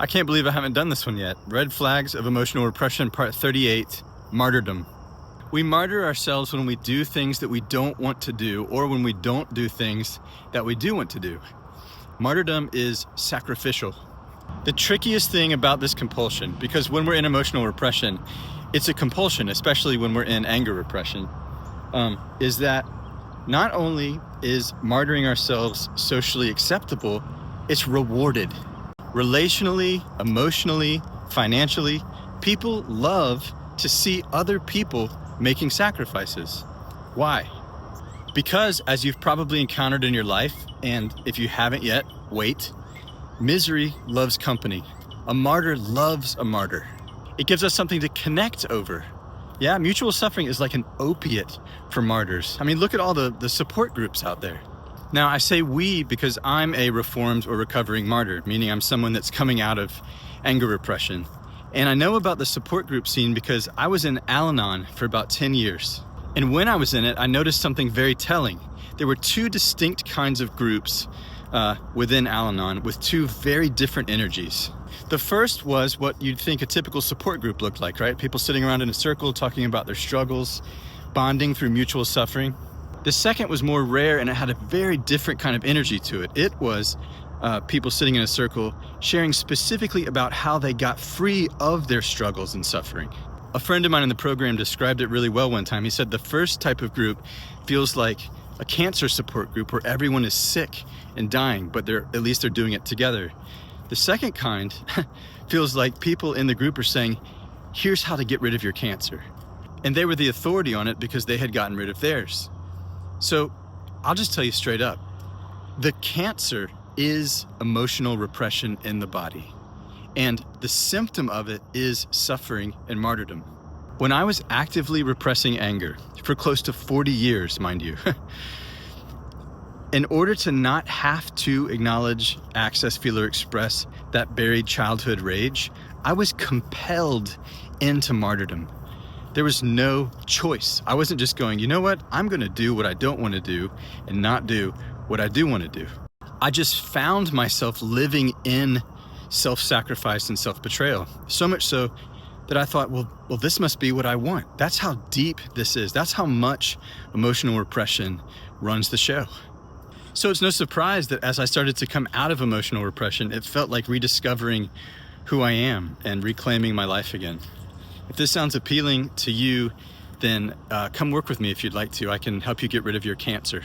I can't believe I haven't done this one yet. Red Flags of Emotional Repression, Part 38, Martyrdom. We martyr ourselves when we do things that we don't want to do, or when we don't do things that we do want to do. Martyrdom is sacrificial. The trickiest thing about this compulsion, because when we're in emotional repression, it's a compulsion, especially when we're in anger repression, is that not only is martyring ourselves socially acceptable, it's rewarded. Relationally, emotionally, financially, people love to see other people making sacrifices. Why? Because, as you've probably encountered in your life, and if you haven't yet, wait, misery loves company. A martyr loves a martyr. It gives us something to connect over. Yeah, mutual suffering is like an opiate for martyrs. I mean, look at all the support groups out there. Now, I say we because I'm a reformed or recovering martyr, meaning I'm someone that's coming out of anger repression. And I know about the support group scene because I was in Al-Anon for about 10 years. And when I was in it, I noticed something very telling. There were two distinct kinds of groups within Al-Anon with two very different energies. The first was what you'd think a typical support group looked like, right? People sitting around in a circle talking about their struggles, bonding through mutual suffering. The second was more rare, and it had a very different kind of energy to it. It was people sitting in a circle sharing specifically about how they got free of their struggles and suffering. A friend of mine in the program described it really well one time. He said the first type of group feels like a cancer support group where everyone is sick and dying, but at least they're doing it together. The second kind feels like people in the group are saying, here's how to get rid of your cancer. And they were the authority on it because they had gotten rid of theirs. So I'll just tell you straight up, the cancer is emotional repression in the body. And the symptom of it is suffering and martyrdom. When I was actively repressing anger for close to 40 years, mind you, in order to not have to acknowledge, access, feel, or express that buried childhood rage, I was compelled into martyrdom. There was no choice. I wasn't just going, you know what? I'm going to do what I don't want to do and not do what I do want to do. I just found myself living in self-sacrifice and self-betrayal. So much so that I thought, well, this must be what I want. That's how deep this is. That's how much emotional repression runs the show. So it's no surprise that as I started to come out of emotional repression, it felt like rediscovering who I am and reclaiming my life again. If this sounds appealing to you, then come work with me if you'd like to. I can help you get rid of your cancer.